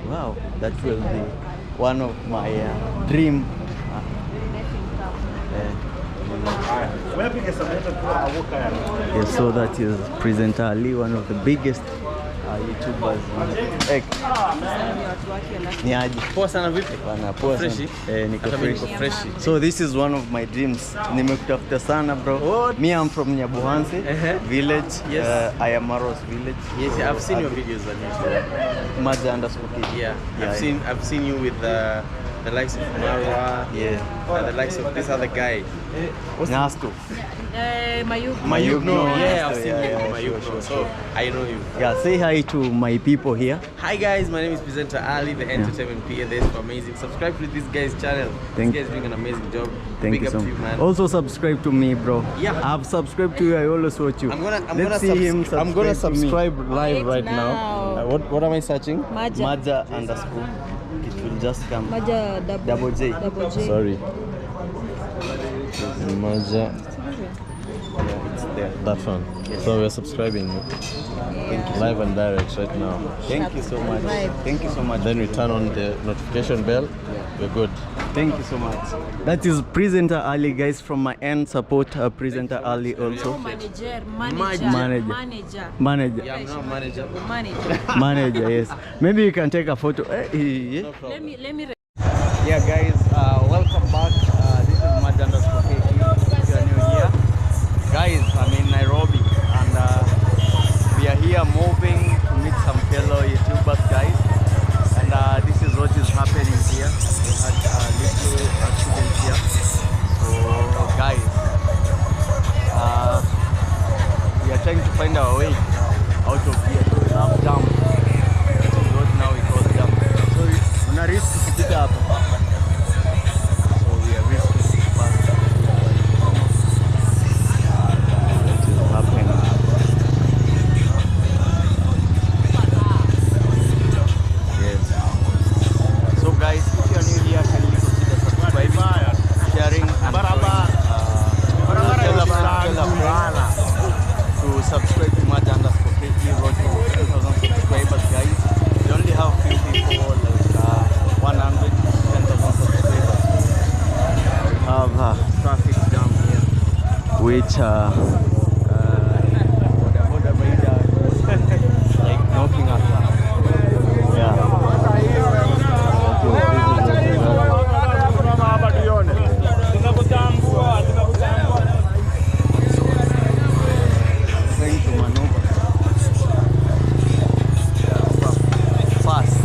Wow, that will be one of my dream. Yes, so that is Presenter Ali, one of the biggest YouTubers. Poa sana vipi? Poa Freshi? niko fresh. So this is one of my dreams. Nimekutafuta sana bro. What? Me, I'm from Nyabuhansi village. Yes. I am Amaros village. Yes, So I've seen your videos on YouTube. Maja_kid. Yeah, I've seen you with the likes of Marwa. Yeah. And the likes of this other guy. Nasto. Mayugno. Yeah, I've seen yeah, him. Mayugno. sure. So I know you. Yeah, say hi to my people here. Hi guys, my name is Presenter Ali, the entertainment PA. This is amazing. Subscribe to this guy's channel. This guy's doing an amazing job. Thank Big you up so to you, much. man. Also subscribe to me, bro. Yeah. I've subscribed to you. I always watch you. I'm gonna subscribe subscribe live right now. What am I searching? Maja _ It will just come. Maja Double J. Sorry. Maja. Yeah, it's there. That one. Yes. So we're subscribing live and direct right now. Thank you so much. Thank you so much. Then we turn on the notification bell. We're good. Thank you so much. That is Presenter Ali, guys. From my end, support Presenter Ali also. Manager. Yeah, I'm not manager. Manager, yes. Maybe you can take a photo. Let me Yeah, guys, welcome back. This is Maja_kid. If you are new here, guys, I'm in Nairobi, and we are here moving to meet some fellow YouTubers, guys. And this is what is happening here. We had a little accident here. So, guys, we are trying to find our way out of here. So we have jump. This is what now we call jump. So una risk kupita hapa. So we are risking to pass. What is happening? Yes. So guys, if you are new here, can you consider subscribing, sharing, and tell a friend to subscribe to Maja_kid. We wrote to 10,000 subscribers, guys. We only have few people, like 110,000 subscribers. We have traffic jam here, which like knocking us out. Yeah. Trying to maneuver fast.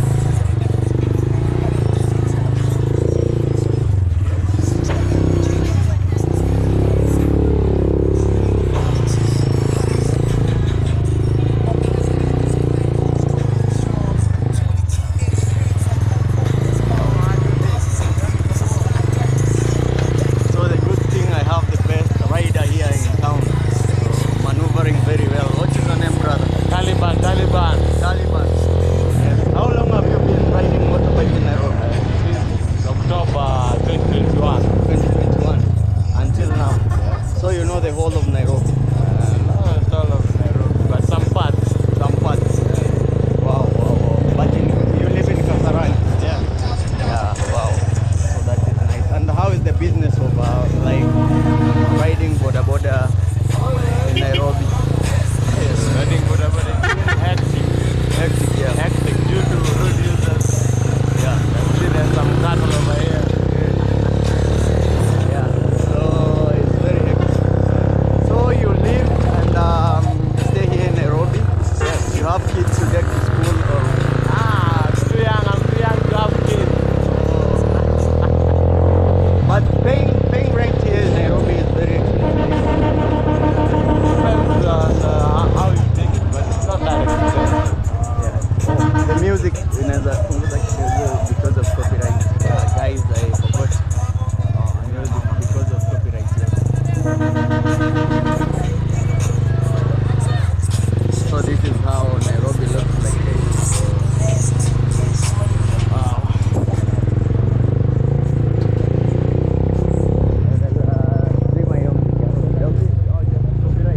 So the good thing, I have the best rider here in town. So maneuvering very well. What is your name, brother? Taliban. Taliban. Yes. How long have you been riding motorbike in Nairobi? Since October 2021. 2021 until now. So you know the whole of Nairobi. Not all of Nairobi, but some parts. Some parts. Wow. But you live in Kasarani. Yeah. Yeah. Wow. So that is nice. And how is the business of like riding boda in Nairobi? Yes, riding boda hectic. Hectic, yeah. Hectic due to road users. Yeah. See, there's some cattle over here. Yeah. So it's very hectic. So you live and stay here in Nairobi? Yes. You have kids to get to school or? I'm too young to have kids. But paying rent here in Nairobi is very expensive. Depends on how you take it, but it's not that expensive. Yeah. The music because of copyright. Guys, I forgot music because of copyright. Yes. So this is how Nairobi looks like. Wow. Copyright.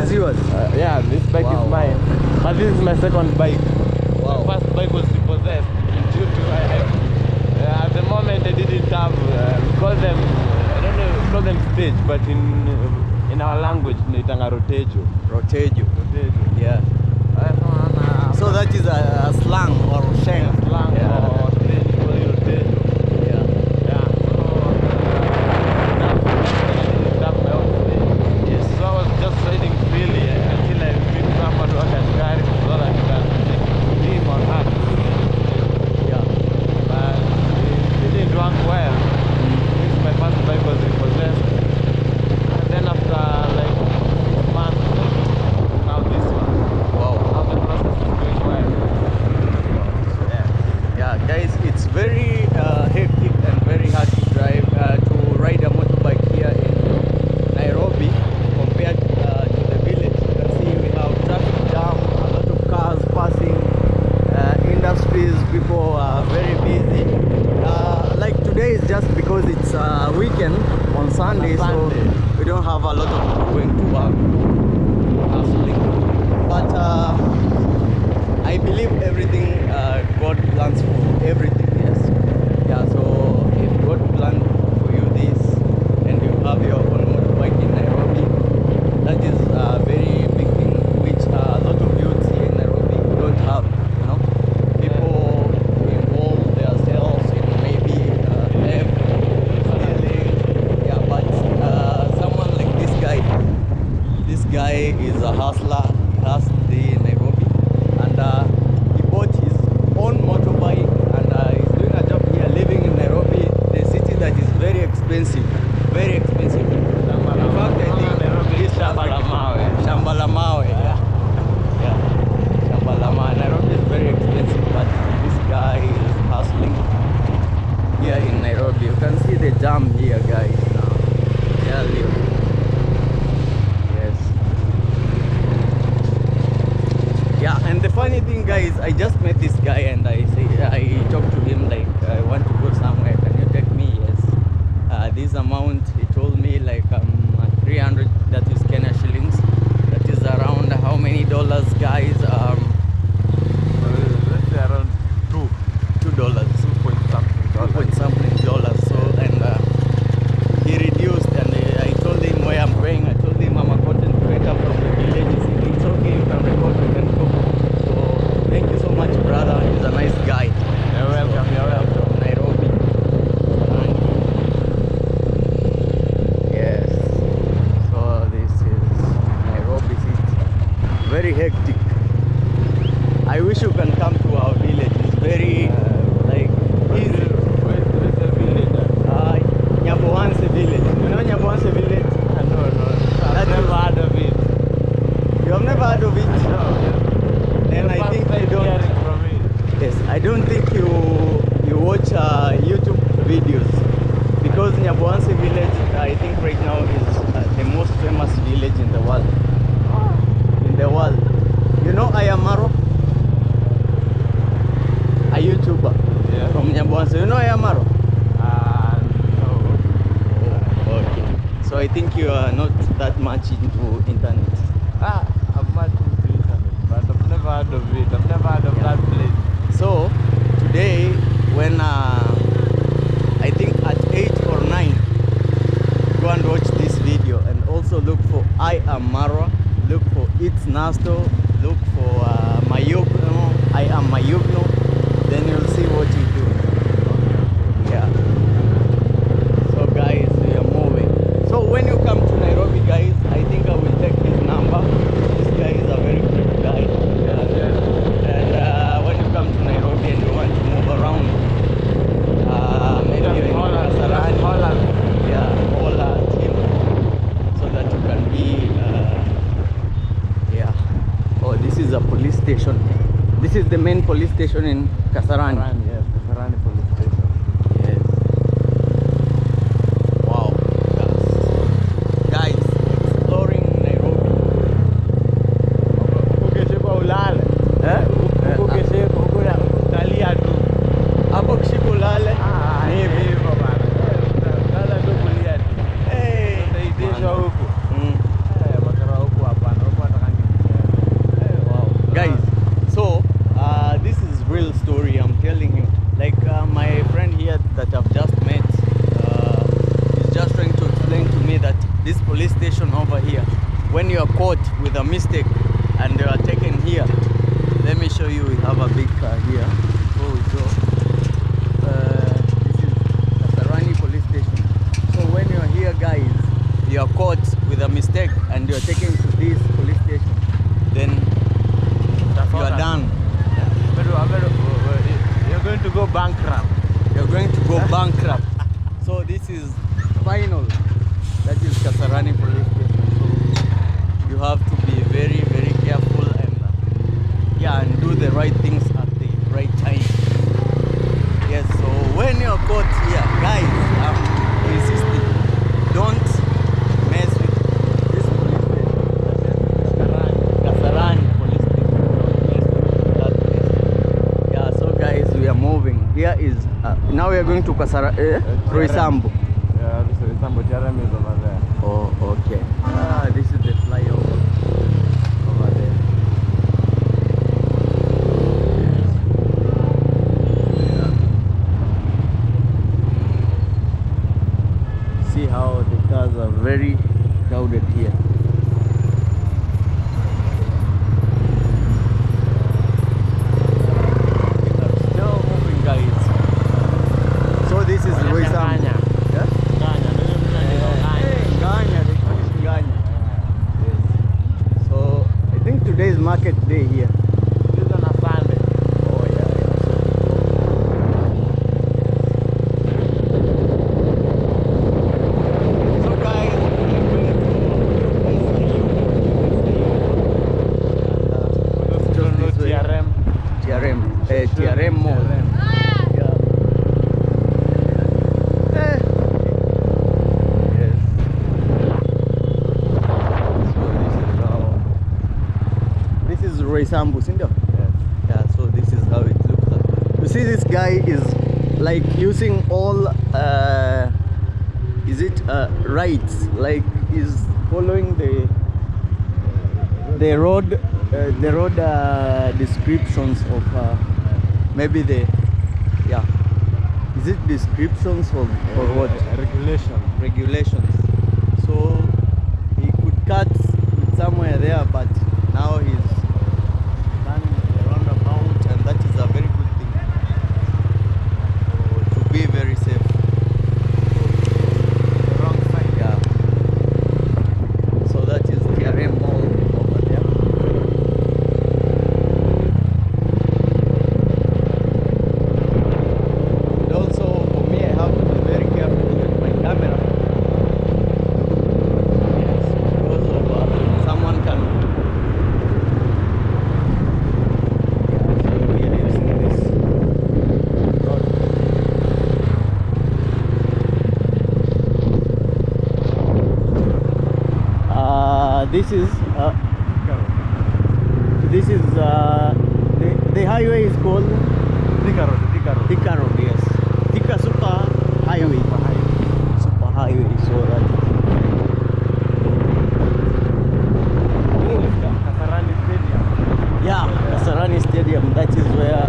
is yours? Yeah, this bike Wow, is mine. But this is my second bike. Wow. My first bike was repossessed due to at the moment I didn't have we call them I don't know, we call them stage, but in our language naitanga rotejo. Rotejo. Yeah. So that is a slang or slang. Slang or stage, rotejo. Yeah. Yeah. So I my own stage. Yes. So I was just riding freely until I meet someone who can carry so that I can leave on her. Yeah. But it didn't work well. Since my first bike was repossessed. And then after like 6 months, now this one. Wow. Now the process is going well. So Yeah, guys, it's very hectic and very hard to drive to ride a motorbike here in Nairobi compared to the village. You can see we have traffic jam, a lot of cars passing, industries, people are very busy. Like today is just because it's a weekend on Sunday, so we don't have a lot of people going to work. But I believe everything God plans for everything. Yes. Yeah. So if God planned for you this, and you have your own motorbike in Nairobi, that is a very big thing, which a lot of youths here in Nairobi don't have. You know, people involve themselves in maybe theft, stealing. Yeah, but someone like this guy is a hustler. He hustles in Nairobi, and he bought his own motorbike, and he's doing a job here, living in Nairobi, the city that is very expensive, very expensive. In fact, I think Nairobi is Shamba la Mawe. Shamba la Mawe, yeah. Yeah, Shamba la Mawe. Nairobi is very expensive, but this guy is hustling here in Nairobi. You can see the jam here, guys. Now, yeah, yes. Yeah, and the funny thing, guys, I just met this guy and I talked to him like, I want to go somewhere. Can you take me? Yes. This amount, he told me like 300. That is Kenya shillings. That is around how many dollars, guys? let's say around $2. $2 point something dollars. So and he reduced, and I told him where I'm going. I told him I'm a content creator from the village. He said it's okay, you can record, you can go. So thank you so much, brother. He's a nice guy. You're welcome. So, You're welcome. from Nairobi. Yes. So this is Nairobi city. Very hectic. I wish you can come to our village. It's very like easy. Where's the village? Nyabohanse village. You know Nyabohanse village? No. I've never heard of it. You have never heard of it? No. Then I think you don't. Hearing from it. Yes, I don't think you watch YouTube videos, because Nyabohanse village, I think right now is the most famous village in the world. In the world. You know Ayamaro? A YouTuber from Nyabohanse. You know Ayamaro? No. Okay. So I think you are not that much into internet. I'm much into internet, but I've never heard of it. I've never heard of that place. So today, when I think at 8 or 9, go and watch this video, and also look for I Am Marwa, look for It's Nasto, look for Mayugno, I Am Mayugno, then you'll see what you do. Yeah. So guys, we are moving. So when you come to Nairobi, guys, I think I will take his number. This guy is a very good guy. And when you come to Nairobi and you want to move around, maybe you're in Kasarani, yeah, holla at him, so that you can be, yeah. Oh, this is a police station. This is the main police station in Kasarani. Yes, Kasarani police station. Yes. Wow. Guys, exploring Nairobi. Ukishikwa ulale. Ukishikwa ukula utalia tu. Hapo kishiko ulale. Ni hivi hivyo bana. Lala tu kulia tu. Utaitishwa huku. Makara huku hapana. when you are caught with a mistake and you are taken here, let me show you. We have a big car here. Oh, so this is Kasarani police station. So when you are here, guys, you are caught with a mistake and you are taken to this police station, then you are done. You're going to go bankrupt. You're going to go bankrupt. So this is final. That is Kasarani police station. So you have to be very, very careful and and do the right things at the right time. Yes. So when you're caught here, guys, I'm insisting, don't mess with this police station. Kasarani police station. Don't mess with that place. Yeah. So guys, we are moving. Here is now we are going to Roysambu. Yeah, this is Roysambu. TRM is over there. Oh, okay. This is the flyover over there. Yeah. See how the cars are very crowded here. Still moving, guys. So this is Roysambu. Yeah? So I think today is market day here. This is on a Sunday. Oh yeah. So guys, we're going to TRM. TRM Mall. Yeah. Yes. This is Roysambu, Sindo? Yes. Yeah, so this is how it looks like. You see, this guy is like using all rights, like he's following the road descriptions of maybe the is it descriptions of or what regulations. So he could cut somewhere there, but now he's done a roundabout, and that is a very good thing. So to be very safe. Wrong side. Yeah. So that is TRM Mall over there. And also for me, I have to be very careful with my camera. Yes, because of someone can. Yeah, so we are using this road. This is the highway is called Thika Road. Thika Road, yes. Thika Super Highway. Super Highway, so that Kasarani Stadium. yeah, Kasarani Stadium, that is where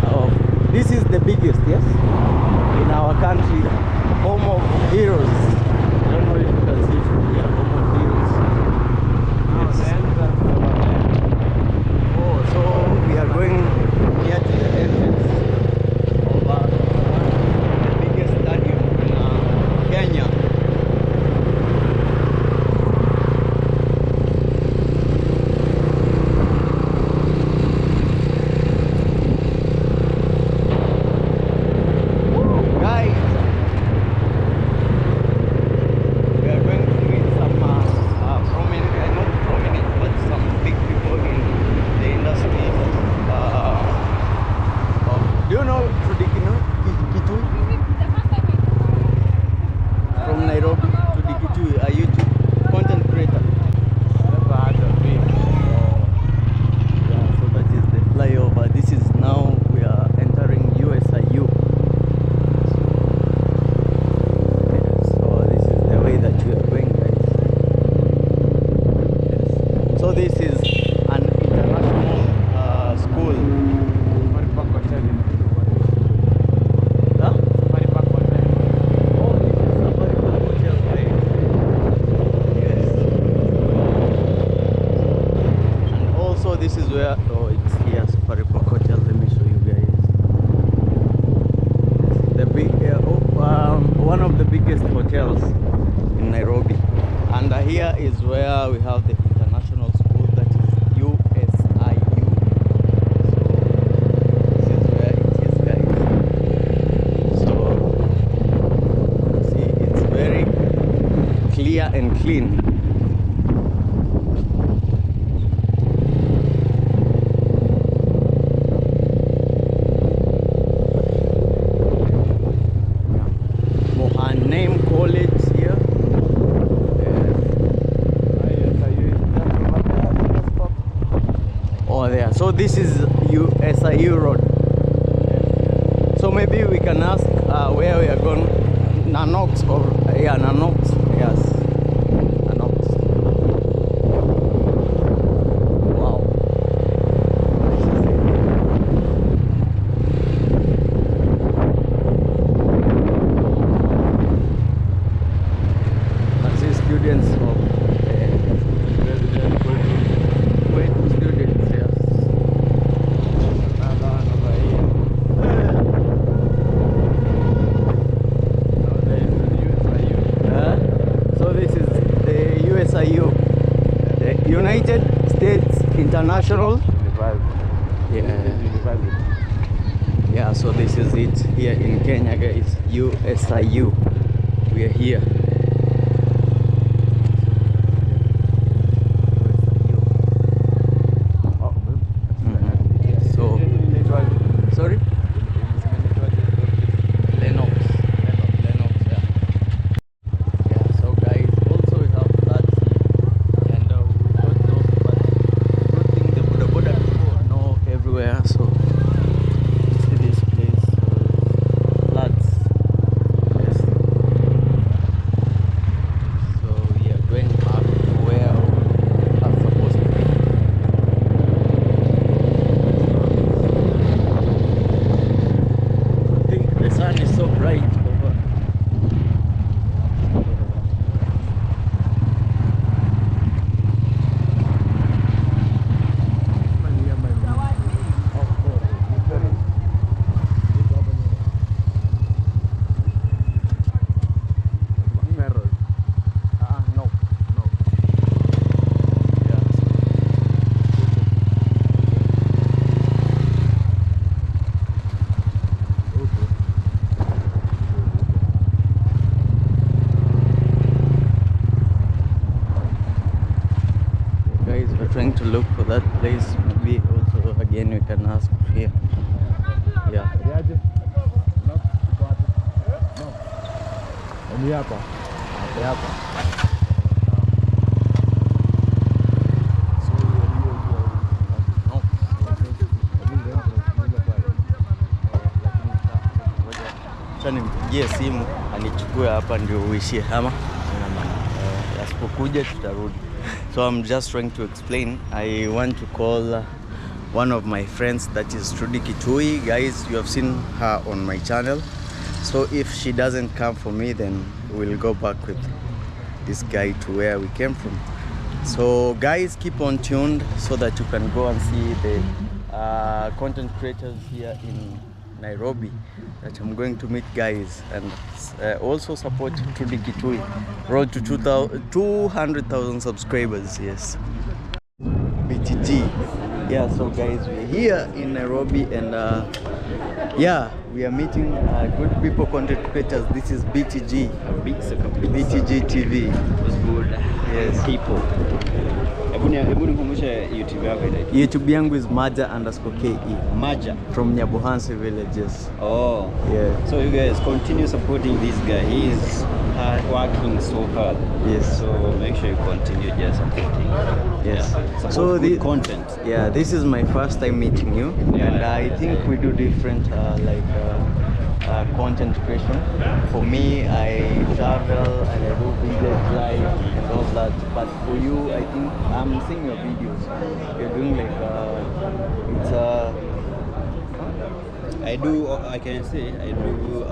this is the biggest, yes, in our country, home of heroes. I don't know if you can see from here, home of heroes. Yes. Oh, so we are going here to the entrance of hotels in Nairobi. And here is where we have the international school, that is USIU. So this is where it is, guys. So see, it's very clear and clean. Name college here. Oh, there. So this is USIU road. So maybe we can ask where we are going. Nanox or yeah, Nanox. Yes, Nanox. Wow. Students of wait, students, yes. So this is the USIU, the United States International. Yeah, so this is it here in Kenya, guys. USIU. We are here. Trying to look for that place. Maybe also again we can ask here. Yeah. Nimpigie simu anichukue hapa ndio uishie ama asipokuja tutarudi. So I'm just trying to explain. I want to call one of my friends, that is Trudy Kitui. Guys, you have seen her on my channel. So if she doesn't come for me, then we'll go back with this guy to where we came from. So guys, keep on tuned so that you can go and see the content creators here in Nairobi that I'm going to meet, guys, and also support Trudy Kitui. Road to 200,000 subscribers. Yes, BTG. Yeah, so guys, we're here in Nairobi, and yeah, we are meeting good people, content creators. This is BTG, BTG TV. Was good. Yes, People. YouTube yangu is Maja_KE. Maja from Nyabuhansi villages. Oh, yeah. So you guys continue supporting this guy. He is working so hard. Yes. So make sure you continue just supporting. Yes. Yeah. So the content. Yeah, this is my first time meeting you, yeah, and I think we do different content creation. For me, I travel and I do village life and all that. But for you, I think I'm seeing your videos. You're doing like it's I can say I do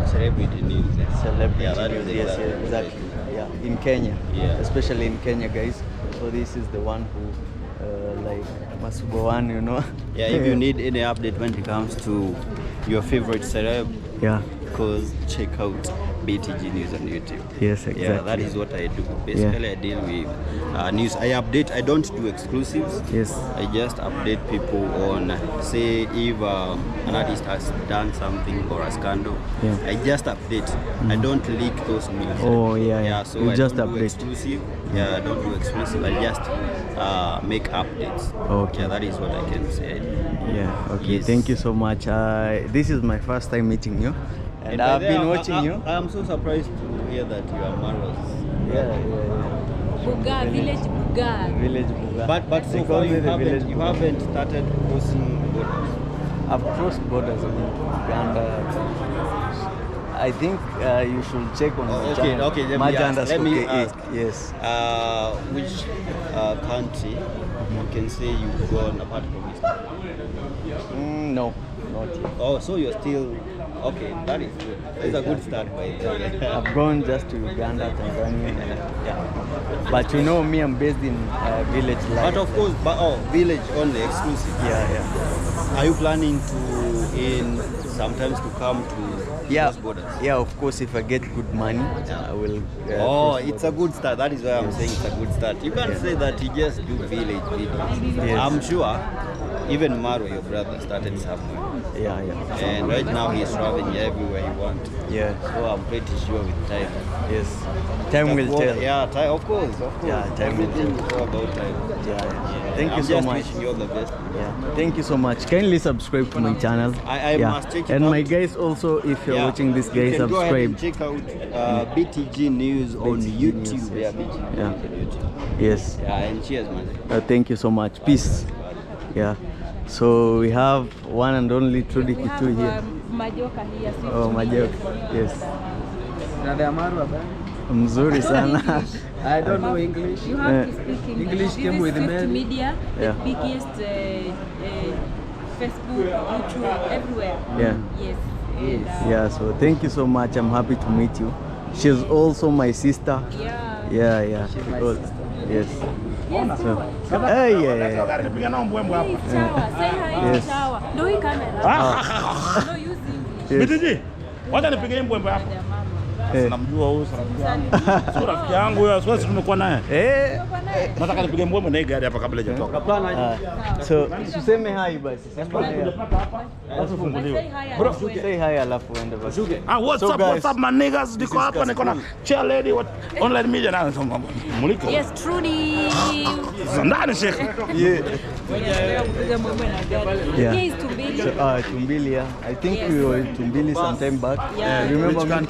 celebrity news. Celebrity yeah, news. Yes, exactly. Yeah, in Kenya. Yeah. Especially in Kenya, guys. So this is the one who like must go on, you know. Yeah, if you need any update when it comes to your favorite celeb, yeah, because check out BTG News on YouTube. Yes, exactly. Yeah, that is what I do. Basically, I deal with news. I update. I don't do exclusives. Yes. I just update people on, say, if an artist has done something or a scandal. Yeah. I just update. I don't leak those news. Oh, yeah. Yeah. So You I just don't do update. exclusive. Yeah, I don't do exclusive. I just make updates. Okay. Yeah, that is what I can say. Yeah. Okay. Yes. Thank you so much. This is my first time meeting you, and by I've the been way, watching you. I'm so surprised to hear that you are Marwas. Yeah. Buga, village Buga. Village Buga. But They so call far me the village you Buga. haven't started crossing borders. I've crossed borders in Uganda. I think you should check on my Okay, channel. okay, let me Majanda ask. Let me Skoke. ask. Yes. Which country you can say you've gone apart from East Africa? No, not yet. Oh, so you're still okay. That is good. That's a good start, by the way. I've gone just to Uganda, Tanzania. Yeah. But you know me, I'm based in village life. But of course, village only exclusive. Yeah. Are you planning to sometimes to come to those borders? Yeah, of course, if I get good money, I will. It's a good start. That is why I'm saying it's a good start. You can't say that you just do village videos. Yes. I'm sure even Maro, your brother, started somewhere. Yeah. And right now he's traveling everywhere he wants. Yeah. So I'm pretty sure with time. Yes. Time will tell. Yeah, time, of course. Yeah, time will Everything is all about time. Yeah. Thank you I'm so just much. wishing you all the best. Yeah. Thank you so much. Kindly subscribe to my channel. I must check it And my out. guys also, if you're watching this, you guys, can go ahead and subscribe. check out BTG News on BTG YouTube. News, Yeah, yes. BTG Yeah. News on YouTube. Yes. Yeah, and cheers, man. Thank you so much. Peace. Yeah. So we have one and only Trudy We have Kitu here. Majoka here. Oh, Majoka. Yes. Mzuri sana. I don't know English. You have to speak English. English came with This is the Swift mail. Media, Yeah. the biggest Facebook, YouTube, everywhere. Yeah. Yes. Yeah, so thank you so much. I'm happy to meet you. She's also my sister. Yeah. Yeah. She's my Because- sister. Yes. Yes. So, hey, yeah. Hey, Chawa. Say hi Yes. to Chawa. No, he camera. No, use English. BTG, wacha nipige mbwembwe hapo. Their mama. Eh. Namjua huyu, sio rafiki yangu huyo, siwezi tumekuwa naye. Eh. Nataka nipige mbwembwe na hii gari hapa kabla haijatoka. So, tuseme hi basi. Alafu funguliwe. Say hi. Bro, Say hi alafu uende basi. What's So up, guys, what's up my niggas? Niko hapa, niko na chair lady, online media na mulika. Yes, Trudy. Ndani Sheikh. Yeah. Kupiga mwemwe na gari. Yeah. Here is Tumbili. Tumbili, yeah. I think Yes. we were in Tumbili some time back. Yeah. Remember me?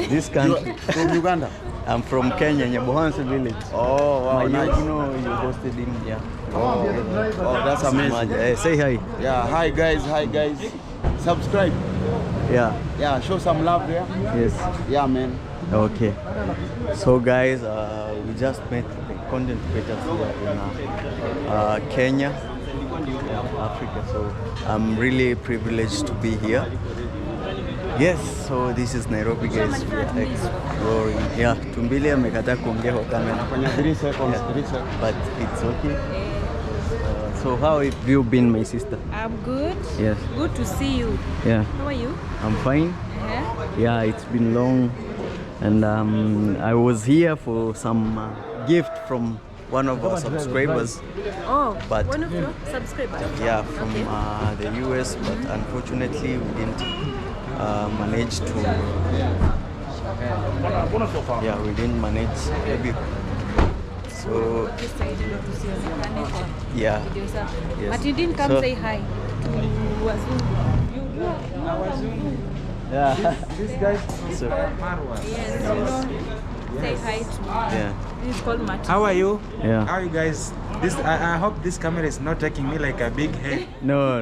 This country. From Uganda? I'm from Kenya, Nyabohansi village. Oh, wow, My nice. you know, you hosted him, yeah. Oh, that's amazing. Say hi. Yeah, hi guys. Subscribe. Yeah. Yeah, show some love there. Yes. Yeah, man. Okay. So guys, we just met the content creators here in Kenya, Africa. So I'm really privileged to be here. Yes, so this is Nairobi, guys. We are exploring. Yeah, Tumbili amekataa kuongea kwa kamera. 3 seconds. But it's okay. So how have you been, my sister? I'm good. Yes. Good to see you. Yeah, How are you? I'm fine. Yeah, it's been long, and I was here for some gift from one of our subscribers. Oh, But- one of your subscribers. Yeah, from Okay. the US, but unfortunately we didn't manage to. Yeah, we didn't manage. Maybe. So Just I didn't know to see you. yeah, Video, sir. Yes. But you didn't come So- say hi to Wazungu. yeah, This guy. so Yes, you know. Say hi to yeah, This is called Martin. How are you? yeah. How are you guys? I hope this camera is not taking me like a big head. No.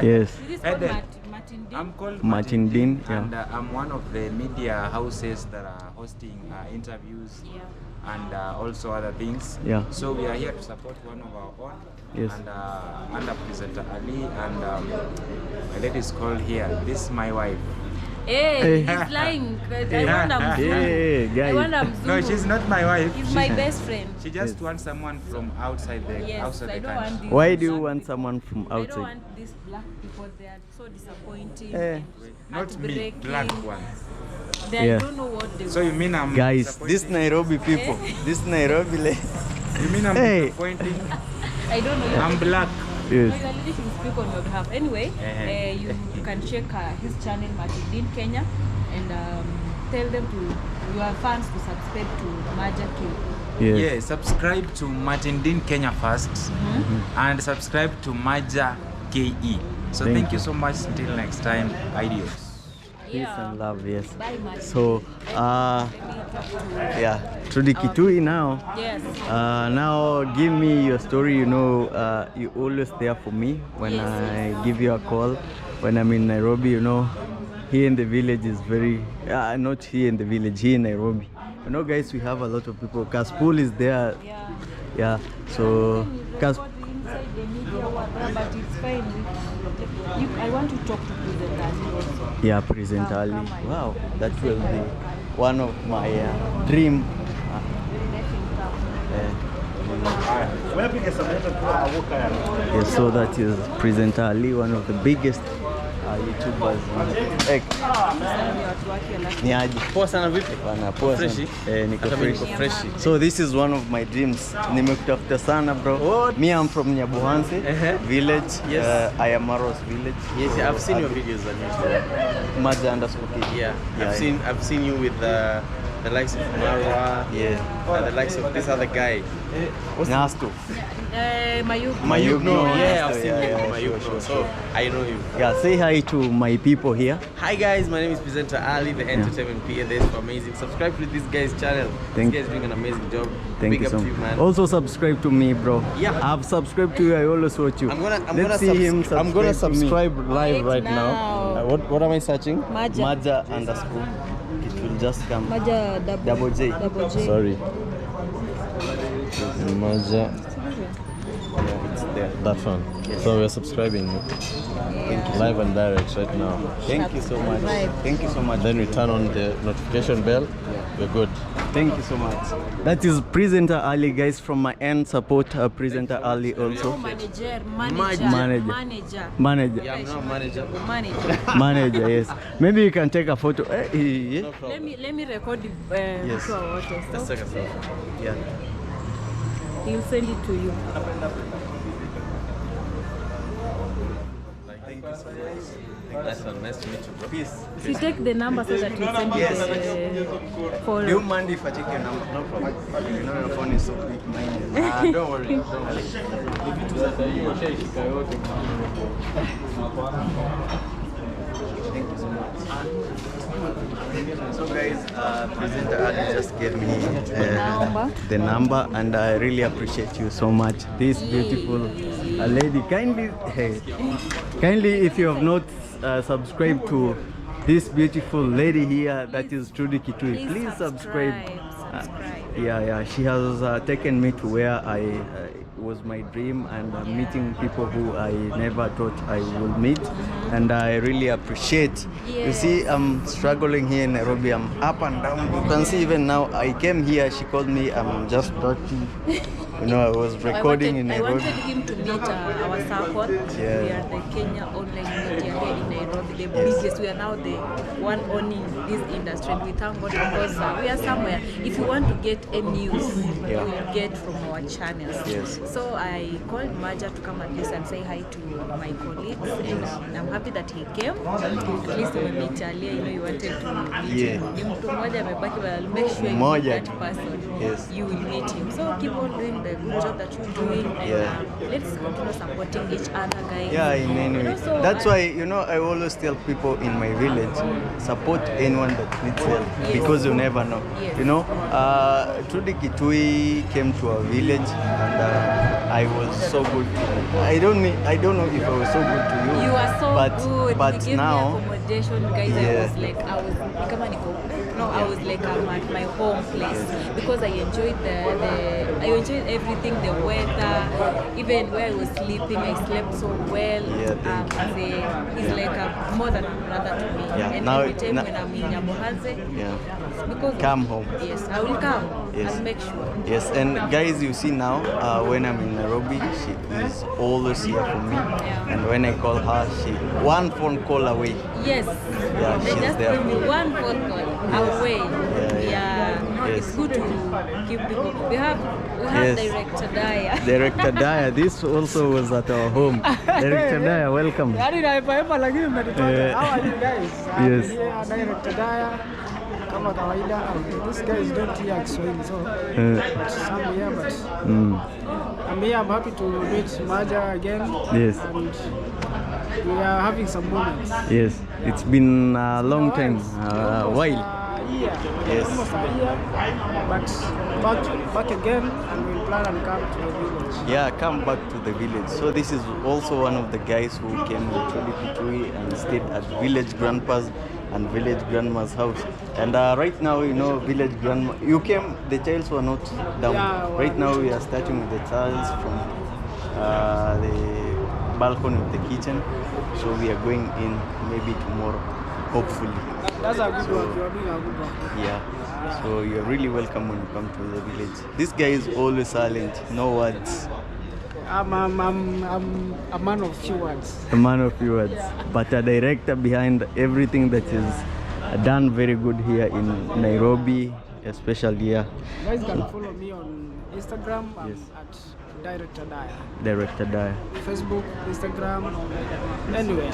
Yes. This is called Eden. Martin Dean. I'm called Martin Dean, yeah. and I'm one of the media houses that are hosting interviews Yeah. and also other things. Yeah. So we are here to support one of our own. Yes. And under presenter Ali and a lady is called here. This is my wife. Hey, he's lying. I want a Mzungu. Hey, I want guys. a Mzungu. No, she's not my wife. He's my best friend. She just wants someone from outside the Yes, outside I the don't country. want this. Why do you black want people. someone from I don't outside? want these black people. They are so disappointing. Eh. and Not me, heartbreaking. black ones. They Yeah. don't know what they So you want. mean I'm Guys, disappointing? this Nairobi people, this Nairobi You mean I'm Hey. disappointing? I don't know. I'm black. No, yes. you are letting him speak on your behalf. Anyway, you can check his channel, Martin Dean Kenya, and tell them to your fans to subscribe to Maja K. Yes. Yeah, subscribe to Martin Dean Kenya first and subscribe to Maja KE. So Thank thank you so much. Until next time, adios. Peace and love, yes. Bye, Martin. So, Let me talk to yeah, Trudy Kitui now. Yes. Now give me your story. You know, you always there for me when Yes, I give you a call. When I'm in Nairobi, you know, here in the village is very, not here in the village, here in Nairobi. You know, guys, we have a lot of people. Kaspool is there. Yeah. Yeah. So, Kas. Inside the media, whatever, but it's fine. I want to talk to Presenter Ali also. Yeah, Presenter Ali. Come, come, Wow, that will be one of my dream. Let him come. Yes, so that is Presenter Ali, one of the biggest YouTubers. Ni aje? Poa sana vipi? Bana, poa sana. Freshi? Niko Hata mimi niko fresh. freshi. So this is one of my dreams. Nimekutafuta sana bro. What? Me, I'm from Nyabuhanse village. Yes. Ayamaros village. Yes, I've seen your videos on YouTube. Maja underscore K. Yeah, Yeah, I've seen you with the likes of Marwa, Yeah. and the likes of this other guy. Nasto. Mayuk. Mayugno. Yeah, I've Nasto, seen you. yeah, Mayugno. sure, So I know you. Yeah, say hi to my people here. Hi guys, my name is Presenter Ali, the entertainment PA. This is amazing. Subscribe to this guy's channel. Thank- This guy's doing an amazing job. Thank Big you up so to you, much. man. Also subscribe to me, bro. Yeah. I've subscribed to you. I always watch you. I'm gonna Let's see him I'm gonna subscribe to me. subscribe live Wait right now. now. What am I searching? Maja. Maja underscore. It will just come. Maja Double J. Double J. Sorry. Maja. It's there. That one. So we're subscribing live and direct right now. Thank you so much. Subscribe. Thank you so much. Then we turn on the notification bell. We're good. Thank you so much. That is Presenter Ali, guys. From my end, support Presenter Ali also. Manager. Manager. Manager. Yeah, I'm not manager. Manager. Manager, yes. Maybe you can take a photo. Yeah. Let me record the Yes. to our audience. Let's take a selfie. Yeah. He'll send it to you. Nice one. Nice to meet you, bro. Peace. If you take the number so that you send Yes. it for Do you mind if I take your number? No problem. You know your phone is so big. Mine. Don't worry. Don't worry. Thank you so much. So guys, Presenter Ali just gave me the number, and I really appreciate you so much. This beautiful lady, kindly, if you have not subscribed to this beautiful lady here, that is Trudy Kitui, please subscribe. Yeah, she has taken me to where was my dream, and meeting people who I never thought I would meet, and I really appreciate. You see, I'm struggling here in Nairobi. I'm up and down. You can see even now. I came here. She called me. I'm just dirty. You know, I was recording in I Nairobi. wanted him to meet our support. Yeah. We are the Kenya online media here in Nairobi, the biggest. We are now the one owning this industry. And we thank God because we are somewhere. If you want to get a news, you will get from our channels. Yes. So I called Maja to come at least and say hi to my colleagues, and I'm happy that he came. At least we meet earlier. You know, you wanted to meet Yeah. him. Ni mtu mmoja amebaki, but I'll make sure you Mmoja meet tu. that person. Yes. You will meet him. So keep on doing the good job that you're doing, and Yeah. let's continue supporting each other, guys. Yeah, in any way. Also, That's why, you know, I always tell people in my village, support anyone that needs help, because you never know. Yes. You know, Trudy Kitui came to our village, and I was so good. I don't know if I was so good to you. You are so but, good. But you gave me now, accommodation, guys. Yeah. I was like, kama niko, no, now I was like I'm at my home place because I enjoyed I enjoyed everything, the weather, even where I was sleeping, I slept so well. He's like more than a brother to me. Yeah, And now- every time now- when I'm in Nyamuhanze, Yeah. because Come home. Yes, I will come. Yes. I'll make sure. Yes, and guys, you see now, when I'm in Nairobi, she is always here for me. Yeah. And when I call her, she one phone call away. Yes. Yeah, They she's just there. give me one phone call away. Yeah. No, Yes. it's good to keep people. We have Yes. Director Daya. Director Daya, this also was at our home. Director Daya, welcome. Yaani naipa lakini mmenipata. How are you guys? Yes. Yeah, Director Daya. Kama kawaida. These guys don't hear Kiswahili, so but some here, but I'm here. I'm happy to meet Maja again. Yes. And we are having some moments. Yes, it's been a long time, a Almost while. a year. Yes. Almost a year. But back again, and we'll plan and come to the village. Yeah, come back to the village. So this is also one of the guys who came to Kitui and stayed at village grandpa's and village grandma's house. And right now, you know, village grandma, you came, the childs were not down. Yeah, Right now we are starting with the childs from the balcony of the kitchen. So we are going in maybe tomorrow, hopefully. That's a good work. You're doing a good work. Yeah. So you're really welcome when you come to the village. This guy is always silent, no words. I'm a man of few words. A man of few words, but a director behind everything that is done very good here in Nairobi, especially here. You guys can follow me on Instagram. I'm Yes. at Director Daya. Director Daya. Facebook, Instagram, anywhere.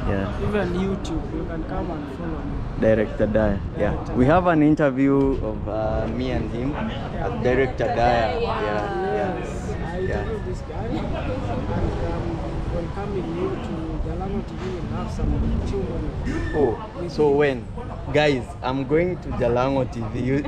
Yeah. Even YouTube. You can come and follow me. Director Daya. Yeah. We have an interview of me and him at Director Daya. Yeah. Yes, I Yeah. interviewed this guy. And welcoming you to Jalango TV and have some chill moments. Oh, so when? Guys, I'm going to Jalango TV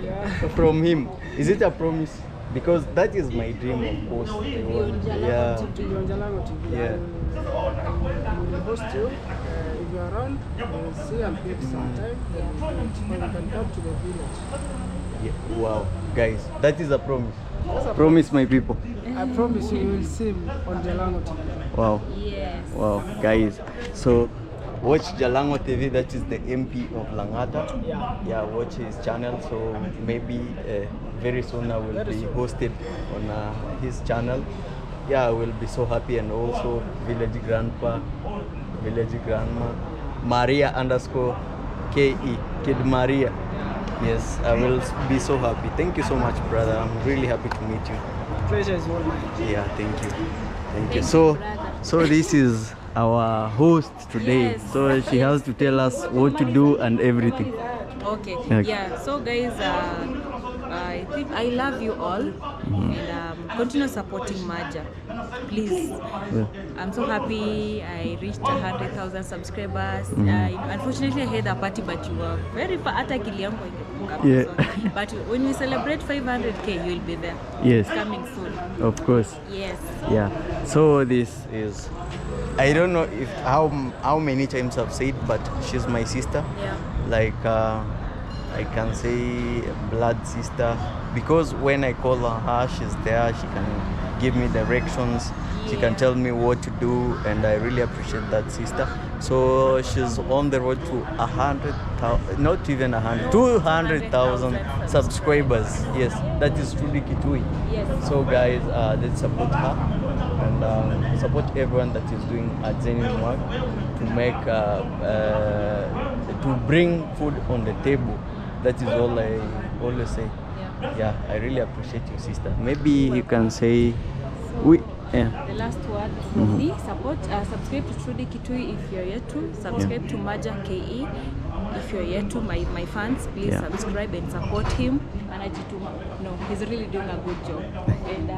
Yeah. from him. Is it a promise? Because that is my dream, of course. I want- Yeah. To be on Jalango TV. Yeah. I will host you. If you're around, we'll see and pick some time. Then we can come to the village. Yeah. Wow. Guys, that is a promise. Promise, my people. I promise you will see him on Jalango TV. Wow. Yes. Wow, guys. So watch Jalango TV, that is the MP of Langata. Yeah, watch his channel. So maybe very soon I will be hosted on his channel. Yeah, I will be so happy. And also village grandpa, village grandma, Maria _ KE, Kid Maria. Yes, I will be so happy. Thank you so much, brother. I'm really happy to meet you. Pleasure is all mine. Yeah, thank you. Thank you. you, So, brother. this is our host today. Yes. So she has to tell us what to do and everything. Okay. Okay. Yeah. So guys, I think I love you all, and continue supporting Maja, please. Yeah. I'm so happy I reached 100,000 subscribers. Unfortunately, I had a party, but you were very far. Hata akili yangu haikukumbuka. Yeah. But when we celebrate 500K, you will be there. Yes. It's coming soon. Of course. Yes. Yeah. So this is, I don't know if how many times I've said, but she's my sister. Yeah. Like I can say blood sister, because when I call her, she's there. She can give me directions. She can Yeah. tell me what to do, and I really appreciate that sister. So she's on the road to 100,000, not even 100, 200,000 subscribers. Yes, that is truly Kitui. Yes. So guys, let's support her and support everyone that is doing a genuine work to make to bring food on the table. That is all I always say. Yeah, I really appreciate you, sister. Maybe you can say we. Yeah. The last word from me, subscribe to Trudy Kitui if you're yet to. Subscribe to Maja KE if you're yet to. My fans, please Yeah. subscribe and support him. And he's really doing a good job. And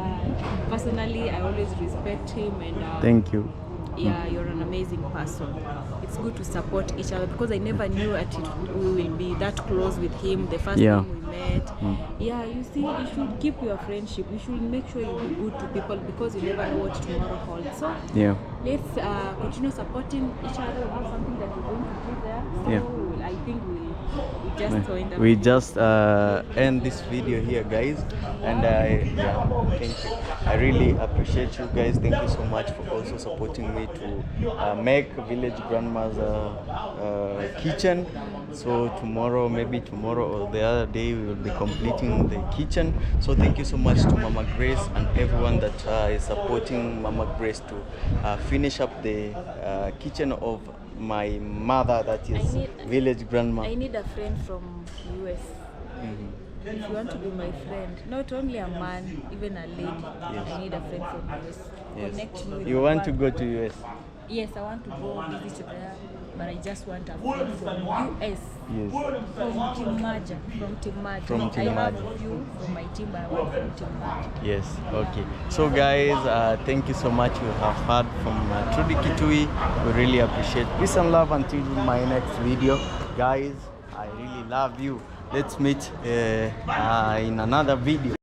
personally, I always respect him. And Thank you. yeah, you're an amazing person. It's good to support each other because I never knew we will be that close with him the first Yeah. time we met. Yeah, you see, you should keep your friendship. You should make sure you be good to people because you never know what tomorrow holds. So Yeah. let's continue supporting each other. We have something that we're going to do there. So Yeah. I think we just joined the we video. just end this video here, guys, and yeah, thank you. I really appreciate you guys. Thank you so much for also supporting me to make Village Grandma's kitchen. So tomorrow, maybe tomorrow or the other day, we will be completing the kitchen. So thank you so much to Mama Grace and everyone that is supporting Mama Grace to finish up the kitchen of my mother, that is Village Grandma. I need a friend from US. If you want to be my friend, not only a man, even a lady, I need a friend from US. Connect me with You want to go to US? Yes, I want to go visit there, but I just want a friend from US. Yes. From Team Maja. From Team I have Maja. a few from my team, but I want from Team Maja. Yes, okay. So guys, thank you so much. We have heard from Trudy Kitui. We really appreciate. Peace and love until my next video. Guys, I really love you. Let's meet in another video.